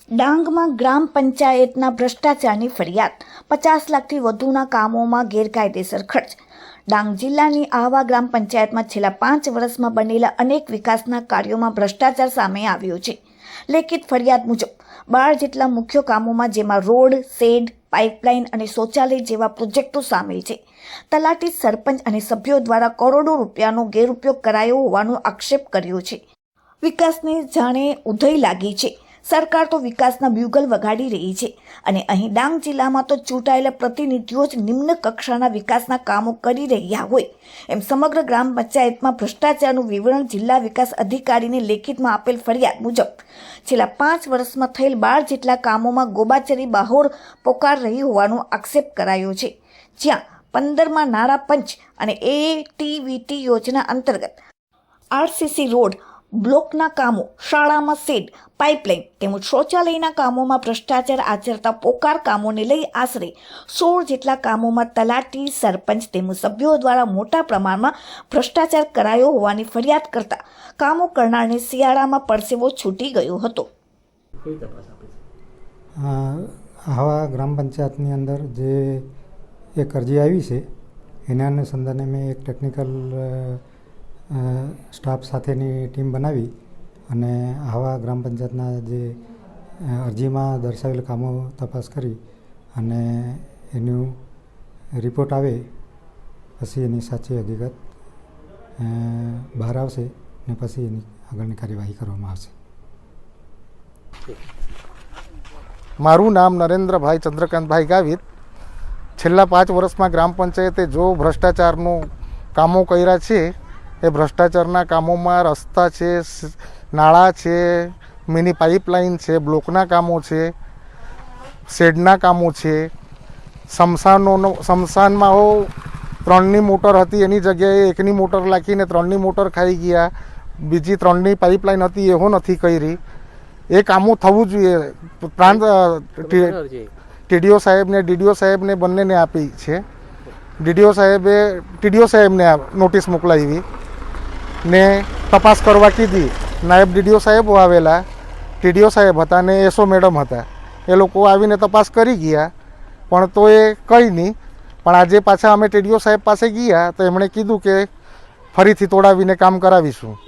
ડાંગમાં ગ્રામ પંચાયતના ભ્રષ્ટાચારની ફરિયાદ, 50 લાખથી વધુના કામોમાં ગેરકાયદેસર ખર્ચ. ડાંગ જિલ્લાની આહવા ગ્રામ પંચાયતમાં છેલ્લા 5 વર્ષમાં બનેલા અનેક વિકાસના કાર્યોમાં ભ્રષ્ટાચાર સામે આવ્યો છે. લેખિત ફરિયાદ મુજબ 12 જેટલા મુખ્ય કામોમાં, જેમાં રોડ, શેડ, પાઇપલાઇન અને શૌચાલય જેવા પ્રોજેક્ટો સામેલ છે, તલાટી, સરપંચ અને સભ્યો દ્વારા કરોડો રૂપિયાનો ગેરઉપયોગ કરાયો હોવાનો આક્ષેપ કર્યો છે. વિકાસને જાણે ઉધઈ લાગી છે. સરકાર તો વિકાસના બ્યુગલ વગાડી રહી છે અને અહીં ડાંગ જિલ્લામાં તો ચૂંટાયેલા પ્રતિનિધિઓ જ નિમ્ન કક્ષાના વિકાસના કામો કરી રહ્યા હોય એમ સમગ્ર ગ્રામ પંચાયતમાં ભ્રષ્ટાચારનું વિવરણ જિલ્લા વિકાસ અધિકારીને લેખિતમાં આપેલ ફરિયાદ મુજબ છેલ્લા 5 વર્ષમાં થયેલ 12 જેટલા કામોમાં ગોબાચરી બહાર પોકાર રહી હોવાનો આક્ષેપ કરાયો છે. જ્યાં 15માં નાણાં પંચ અને એટીવીટી યોજના અંતર્ગત આરસીસી રોડ, બ્લોકના કામો, શાળામાં શેડ, પાઇપલાઇન તેમજ શૌચાલયના કામોમાં ભ્રષ્ટાચાર આચરતા પોકાર કામોને લઈ આશરે 16 જેટલા કામોમાં તલાટી, સરપંચ તેમજ સભ્યો દ્વારા મોટા પ્રમાણમાં ભ્રષ્ટાચાર કરાયો હોવાની ફરિયાદ કરતા કામો કરનારને શિયાળામાં પરસેવો છૂટી ગયો હતો. આહવા ગ્રામ પંચાયતની અંદર જે એક અરજી આવી છે એના અનુસંધાને મેં એક ટેકનિકલ સ્ટાફ સાથેની ટીમ બનાવી અને આહવા ગ્રામ પંચાયતના જે અરજીમાં દર્શાવેલ કામો તપાસ કરી અને એનું રિપોર્ટ આવે પછી એની સાચી હકીકત બહાર આવશે ને પછી એની આગળની કાર્યવાહી કરવામાં આવશે. મારું નામ નરેન્દ્રભાઈ ચંદ્રકાંતભાઈ ગાવિત. છેલ્લા 5 વર્ષમાં ગ્રામ પંચાયતે જો ભ્રષ્ટાચારનું કામો કર્યા છે એ ભ્રષ્ટાચારના કામોમાં રસ્તા છે, નાળા છે, મિની પાઇપલાઇન છે, બ્લોકના કામો છે, શેડના કામો છે, સ્મશાનમાં 3ની મોટર હતી એની જગ્યાએ 1ની મોટર નાખીને 3ની મોટર ખાઈ ગયા, બીજી 3ની પાઇપલાઇન હતી એવો નથી કરી. એ કામો થવું જોઈએ. પ્રાંત ટીડીઓ સાહેબને, ડીડીઓ સાહેબને બંનેને આપી છે. ડીડીઓ સાહેબને નોટિસ મોકલાવી ને તપાસ કરવા કીધી. નાયબ ડીડીઓ સાહેબો આવેલા, ટીડીઓ સાહેબ હતા ને એસો મેડમ હતા. એ લોકો આવીને તપાસ કરી ગયા પણ તો એ કંઈ નહીં. પણ આજે પાછા અમે ટીડીઓ સાહેબ પાસે ગયા તો એમણે કીધું કે ફરીથી તોડાવીને કામ કરાવીશું.